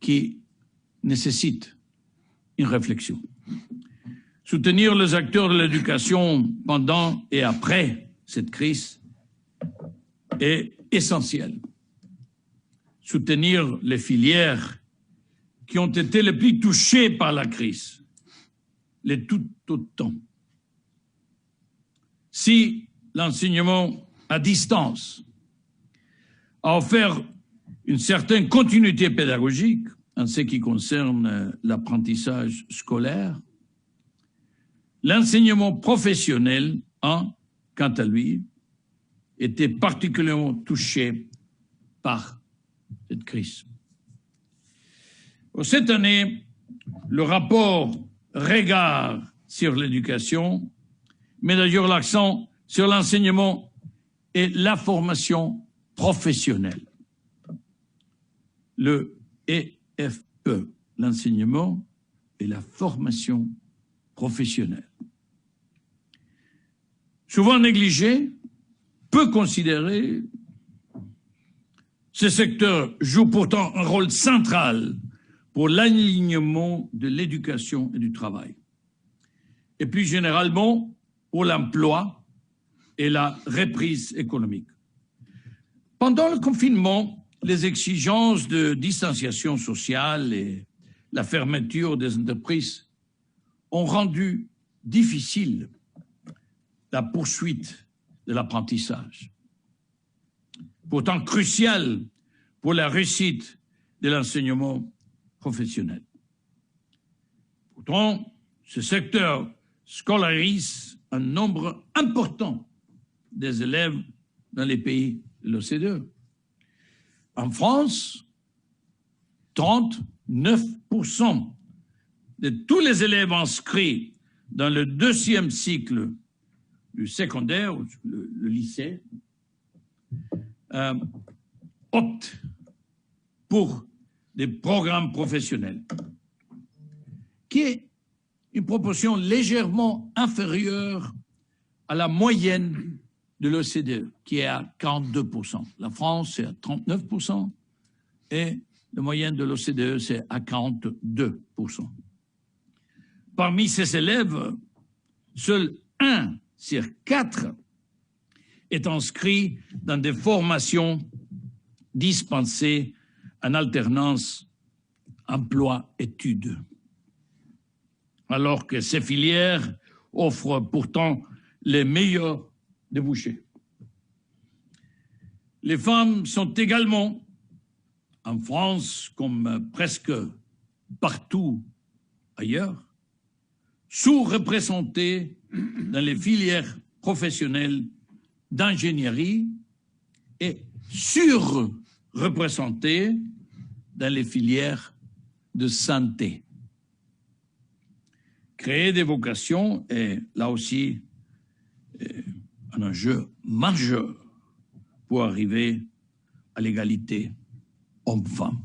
qui nécessite une réflexion. Soutenir les acteurs de l'éducation pendant et après cette crise est essentiel. Soutenir les filières qui ont été les plus touchées par la crise, les tout autant. Si l'enseignement à distance a offert une certaine continuité pédagogique en ce qui concerne l'apprentissage scolaire, l'enseignement professionnel a, quant à lui, été particulièrement touché par cette crise. Cette année, le rapport Regard sur l'éducation met d'ailleurs l'accent sur l'enseignement et la formation professionnelle. Le EFE, l'enseignement et la formation professionnelle. Souvent négligé, peu considéré, ce secteur joue pourtant un rôle central pour l'alignement de l'éducation et du travail, et plus généralement pour l'emploi et la reprise économique. Pendant le confinement, les exigences de distanciation sociale et la fermeture des entreprises ont rendu difficile la poursuite de l'apprentissage, pourtant crucial pour la réussite de l'enseignement professionnel. Pourtant, ce secteur scolarise un nombre important des élèves dans les pays de l'OCDE. En France, 39% de tous les élèves inscrits dans le deuxième cycle du secondaire, le lycée, optent pour des programmes professionnels, qui est une proportion légèrement inférieure à la moyenne de l'OCDE, qui est à 42%. La France, c'est à 39%, et la moyenne de l'OCDE, c'est à 42%. Parmi ces élèves, seul 1 sur 4 est inscrit dans des formations dispensées en alternance emploi-études, alors que ces filières offrent pourtant les meilleurs débouchés. Les femmes sont également, en France comme presque partout ailleurs, sous-représentées dans les filières professionnelles d'ingénierie et surreprésentées dans les filières de santé. Créer des vocations est là aussi un enjeu majeur pour arriver à l'égalité homme-femme.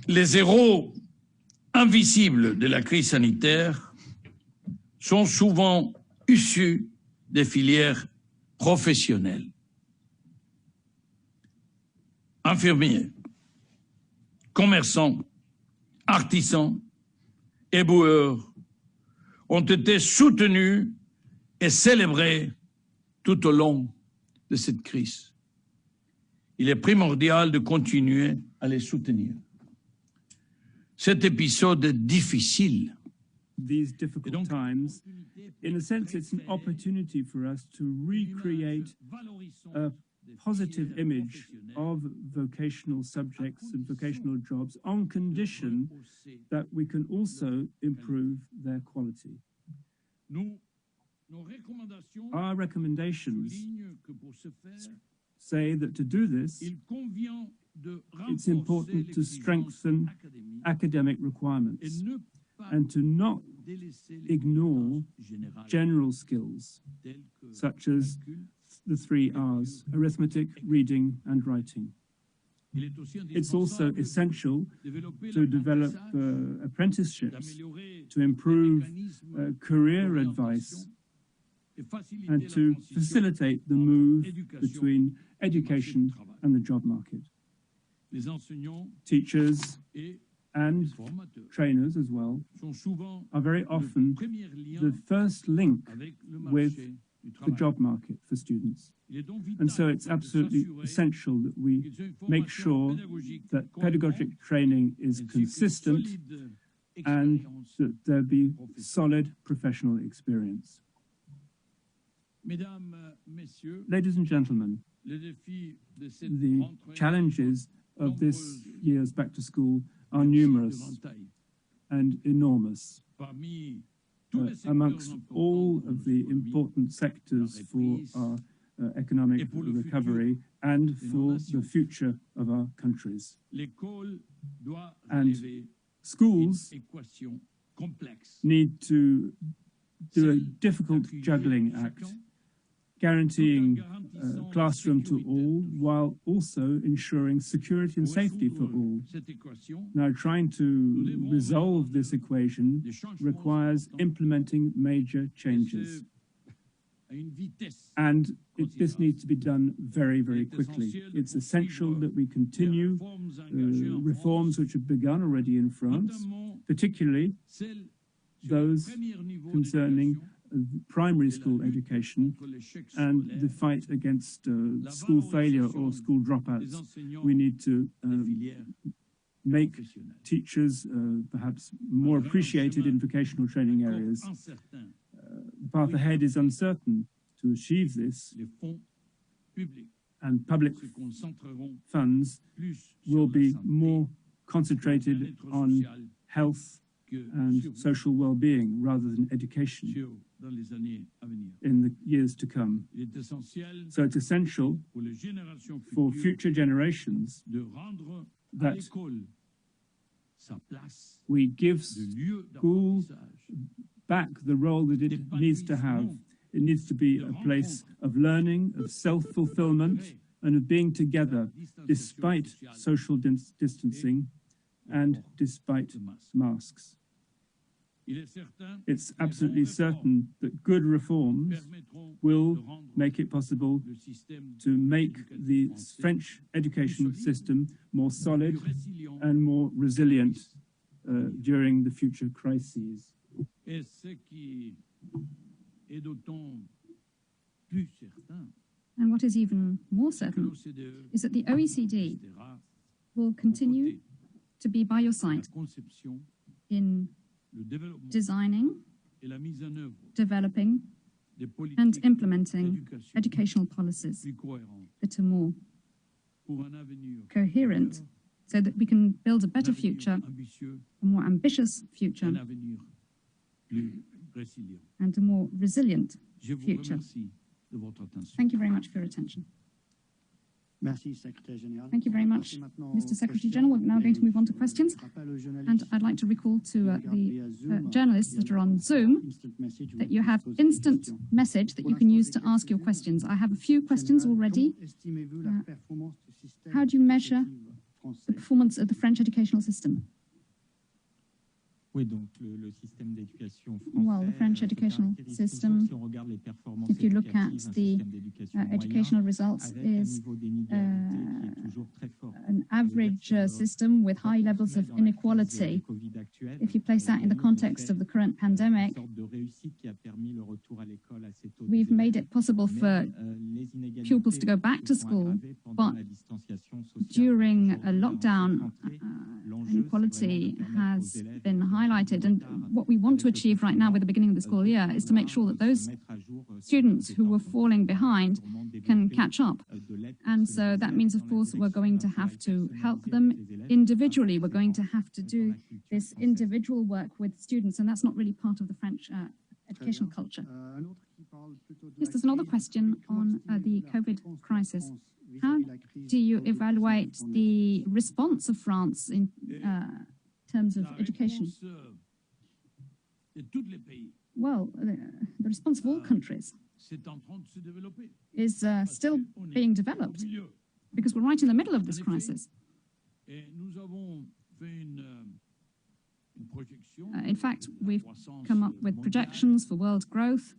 Les héros invisibles de la crise sanitaire sont souvent issus des filières professionnelles. Infirmiers, commerçants, artisans, éboueurs ont été soutenus et célébrés tout au long de cette crise. Il est primordial de continuer à les soutenir. Cet épisode est difficile. These difficult times, in a sense, it's an opportunity for us to recreate a positive image of vocational subjects and vocational jobs on condition that we can also improve their quality. Our recommendations say that to do this, it's important to strengthen academic requirements and to not ignore general skills, such as the 3 R's, arithmetic, reading, and writing. It's also essential to develop apprenticeships, to improve career advice, and to facilitate the move between education and the job market. Les enseignants teachers et and formateurs trainers as well sont souvent are very le often premier lien the first link avec le with marché du the travail. job market for students. Il est donc vital And so it's de absolutely s'assurer essential that we qu'ils aient une make formation sure pédagogique that cohérente, pedagogic training is ainsi qu'une consistent solide and expérience that there be professionnelle. solid professional experience. Mesdames, Messieurs, Ladies and gentlemen, les défis de cette the rentrée challenges of this nombreuses, year's back to school are mais aussi de numerous grande taille. and enormous. Parmi tous les secteurs Amongst importants all pour of notre the économie, important sectors la for reprise our economic et pour le recovery and de nos for nations. the future of our countries. l'école doit And relever une schools équation complexe. need to do a Celle difficult d'appuyer juggling chacun act, guaranteeing tout en garantissant la classroom to sécurité all de tous. while also ensuring security and Pour safety for résoudre all. cette équation, Now, trying to devrons resolve mettre en this œuvre equation des changements requires importants, implementing major et changes. ce, à une vitesse And this considérable. needs to be done very, very Il est quickly. essentiel de It's essential poursuivre that we continue les réformes engagées en reforms France, which have begun already in France, notamment particularly celles sur those le premier niveau concerning d'éducation primary et la school lutte education contre l'échec and scolaire, the fight against la school failure valorisation or school des dropouts. enseignants We need to des filières make professionnelles. teachers perhaps more appreciated in vocational training Encore areas. incertain, The path ahead is uncertain. To achieve this, les fonds publics and public se concentreront funds plus will sur la be santé, more le concentrated bien-être on social health que and sur, social well-being rather than education dans les années à venir. in the years to come. Il est essentiel So it's essential pour les générations for futures future generations de rendre à that l'école sa place we give de lieu school d'apprentissage, back the role that it needs to have. It needs to be a place of learning, of self-fulfillment, and of being together despite social distancing and despite masks. Il est certain It's que les absolutely bons réformes certain that good reforms permettront will de rendre make it possible le système to make the éducatif français French education system more solid plus résilient. and more resilient during the future crises. Et ce qui est d'autant plus certain And what is even more que certain l'OCDE is that the OECD restera will aux continue côtés to be by your de la side conception, in le développement designing, et la mise en œuvre developing, des and politiques implementing d'éducation educational policies plus cohérentes that are more pour un avenir coherent meilleur, so that we can build a un better avenir future, ambitieux, a more ambitious future, un avenir plus résilient. and a more resilient Je vous future. remercie de votre attention. Thank you very much for your attention. Merci, Secrétaire Général. Thank you very much, Mr. Secretary General. We're now going to move on to questions. And I'd like to recall to the journalists that are on Zoom that you have instant message that you can use to ask your questions. I have a few questions already. How do you measure the performance of the French educational system? Oui, donc le système d'éducation Well, the French français educational se caractérise system, toujours, si on regarde les performances if you look at éducatives, un the système d'éducation moyen, educational results, avec un is niveau d'inégalité qui est toujours très fort. an average system with high levels of inequality. If you place that in the context of the current pandemic, we've made it possible for pupils to go back to school, but during a lockdown, inequality has been highlighted. And what we want to achieve right now with the beginning of the school year is to make sure that those students who were falling behind can catch up. And so that means, of course, we're going to have to help them individually. We're going to have to do this individual work with students, and that's not really part of the French educational culture. Yes, there's another question on the COVID crisis. How do you evaluate the response of France in terms of education? Well, the response of all countries is still being developed because we're right in the middle of this crisis. In fact, we've come up with projections for world growth,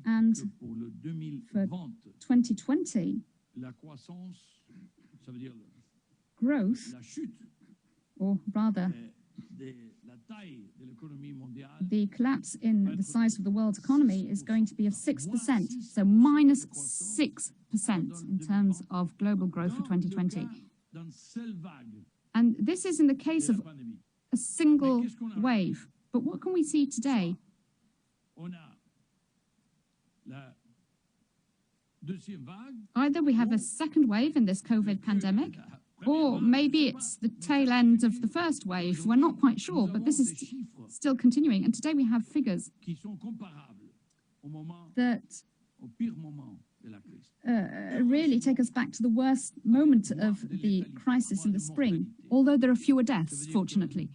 and for 2020, growth, la chute or rather de la taille de l'économie mondiale the collapse in the size of the world's economy is going to be of 6%, so minus 6% in terms of global growth for 2020. d'une seule vague And this is in the case de of la pandémie. a single wave. But what can we see today? On a la deuxième vague, Either we have a second wave in this COVID pandemic, or maybe it's the tail end of the first wave. We're not quite sure, but this is still continuing. And today we have figures qui sont comparables au moment, that au pire moment de la crise. really take us back to the worst moment of the crisis in the spring, although there are fewer deaths, fortunately.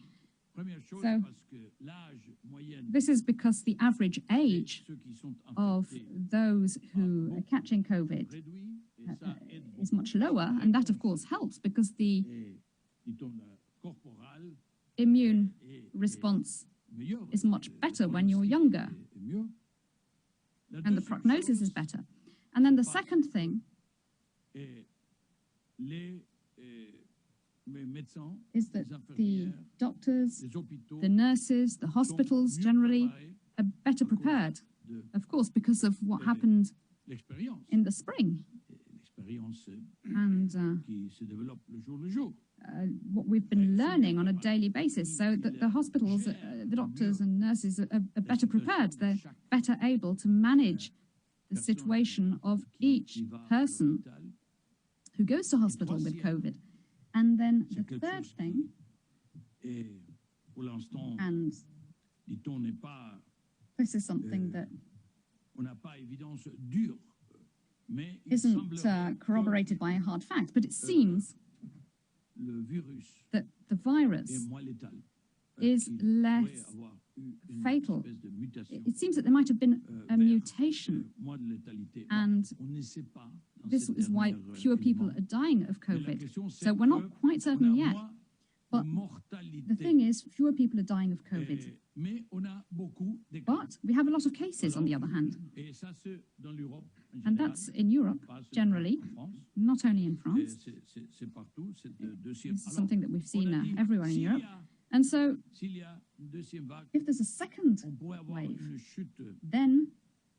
Première chose, So- parce que l'âge moyen This is because the average de age ceux qui sont of infectés those who are catching COVID réduit, et ça aide is beaucoup. much lower, and that, of course, helps because the Et, dit-on, la corporale immune est response meilleure, is much le better when you're pronostic younger, est mieux. La and the deuxième prognosis chose is better. And then the second thing est les médecins, is that les the infirmières, doctors, les hôpitaux the nurses, the sont hospitals mieux generally préparés are better prepared, de of course, because of what happened l'expérience, in the spring l'expérience and qui se développe le jour. what we've been learning on a daily basis. So that the hospitals, the doctors and nurses are better prepared. They're better able to manage the situation of each person who goes to hospital with COVID. And then the third thing, Et pour l'instant, and dit-on, n'est pas, this is something that on n'a pas évidence dure, mais il isn't semblerait corroborated by a hard fact, but it seems que le virus that the est virus moins létal, is qu'il less pourrait avoir eu une fatal. espèce de mutation, It seems that there might have been a vers, mutation, moins de létalité. and On ne sait pas. Dans this cette is why dernière fewer people élément. are dying of Mais la COVID. question, c'est So we're not que quite on certain a yet. moins but de mortalité. The thing is, fewer people are dying of COVID. Mais on a beaucoup de cas. But we have a lot of cases, on the other hand. Et ça, c'est dans l'Europe en And général, that's in Europe, pas seulement generally, en France. not only in Et France. c'est partout, c'est le deuxième. This is Alors, something that we've seen on a dit, everywhere in s'il y Europe. a- And so, S'il y a une deuxième vague, if there's a second on pourrait avoir wave, une chute then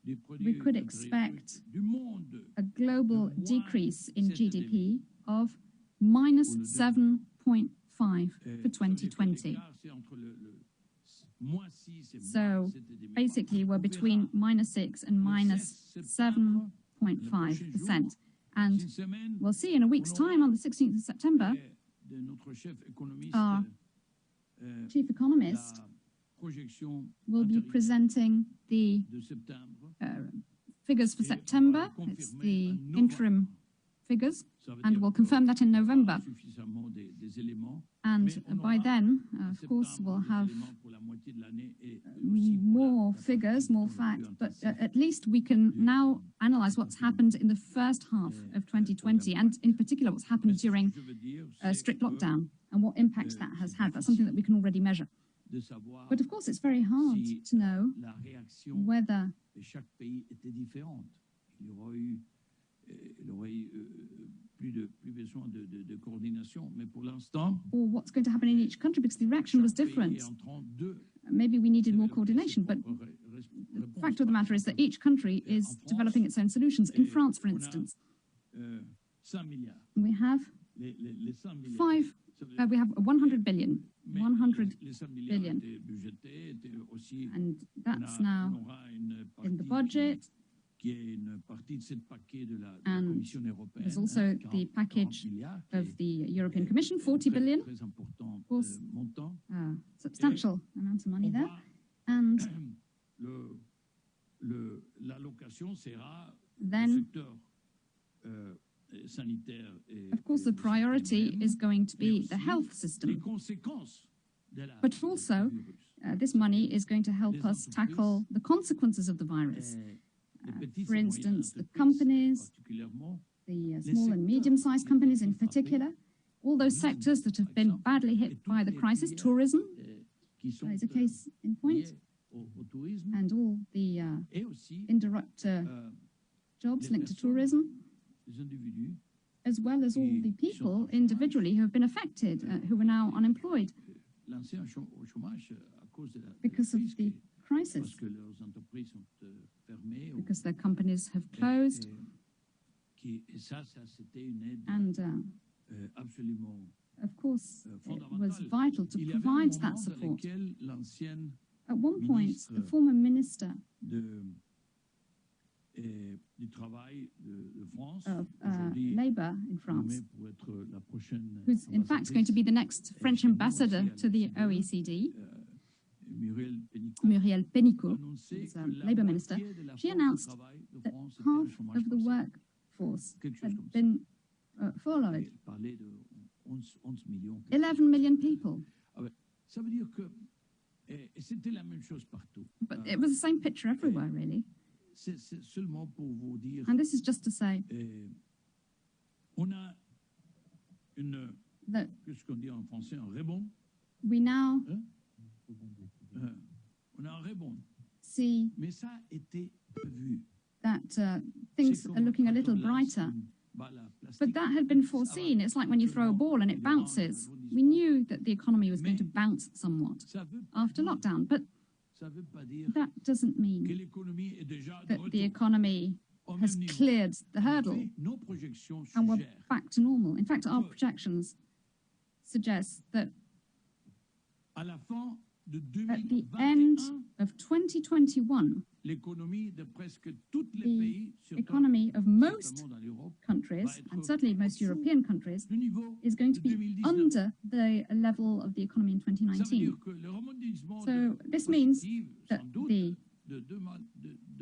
des produits we could intérieurs expect du monde. a global moins decrease in cette GDP of minus Pour le 7.5 Et for ça veut dire que 2020. l'écart, c'est entre le moins 6 et So, moins 7,5. basically, we're On between verra minus 6 and le minus 16 septembre, le prochain 7.5%. jour, And dans une semaine, we'll see in a week's time, on the 16th of September, de notre chef économiste, Our chief economist la projection will be intérieure presenting the de septembre. figures for Et on va September. confirmer It's the en novembre. interim figures, Ça veut and dire we'll qu'on confirm that in November. aura suffisamment des éléments. And Mais on by aura then, en of course, septembre we'll des have éléments pour la moitié de l'année et aussi pour more la figures, partie more plus facts, but intensive. at least we can now analyze what's happened in the first half of 2020, and in particular what's happened Mais ce que during je veux dire, a c'est strict que lockdown and what impact that has had. That's something that we can already measure. de savoir But of course, it's very hard si to know la réaction whether de chaque pays était différente. Il y aurait eu plus besoin de coordination. Mais pour l'instant, or what's going to happen in each country, because the reaction was chaque pays different. est en train de Maybe we needed more développer coordination, ses but propres the réponses. fact of the matter is that each country is En France, developing its own solutions. In et France, for on a, instance, 5 milliards. we have Les 5 milliards. Ça veut dire- we have 100 billion, mais 100, les 5 milliards billion. étaient budgétés, étaient aussi. and that's on now aura une in the partie budget. qui est une partie de ce paquet de la And Commission européenne. there's also hein, the 40 package milliards, qui of est- the European est- Commission, est 40 très, billion, Très important course. montant. Substantial amount of money On there. va- And L'allocation sera then, au secteur sanitaire. Et, of course, et the au priority système is going to mais be the aussi health les system. conséquences de la- But also, du virus. This money is going to help Les us entreprises, tackle the consequences of the virus. Les petites For et moyennes instance, the entreprises, companies, particulièrement, the Les small and secteurs medium-sized qui companies ont in été frappés, particular, all those tourisme, sectors that have par been exemple, badly et hit by toutes the les crisis, filières, tourism qui sont is a case in point, liées au tourisme and all the et aussi indirect euh, jobs les linked to personnes, tourism, les individus as well as all the people individually who have been affected, who are now unemployed l'ancien chômage à cause de la because of crise, the parce crisis, que leurs entreprises sont fermées. because their companies have closed. Et ça, c'était une aide And absolument of course, it was fondamentale. vital to Il y avait un provide moment that dans support. lequel l'ancienne At one point, ministre the former minister du travail de France, of aujourd'hui Labour in France, nommée pour être la prochaine who's in fact going to be the next French ambassador to the OECD, Muriel Pénicaud, Muriel Pénicaud, annonçait who's que a la Labour minister, moitié de la she force de announced travail de that France était en half chômage of the partiel. workforce Quelque chose had comme ça. been furloughed. Elle parlait de 11 millions. 11 million people. Ça veut dire que et c'était la même chose partout. But it was the same picture everywhere, really. C'est seulement pour vous dire, And this is just to say on a that qu'est-ce qu'on dit en français, un rebond. we now On a un rebond. see Mais ça a été prévu. that things are looking a little brighter. But that had been foreseen. It's like when you throw a ball and it bounces. We knew that the economy was going to bounce somewhat after lockdown, but Ça veut pas dire that doesn't que mean l'économie est déjà de that retour. the economy Au has même niveau. cleared the En hurdle effet, nos projections and we're suggèrent back to normal. In fact, our projections suggest that à la fin de at the end 2021, of 2021, l'économie de presque tous les the pays, surtout economy of most certainement dans l'Europe, countries, and certainly most European countries, du niveau is going to de be 2019. under the level of the economy in Ça veut 2019. dire que le rebondissement So this means prospective, that sans doute, the de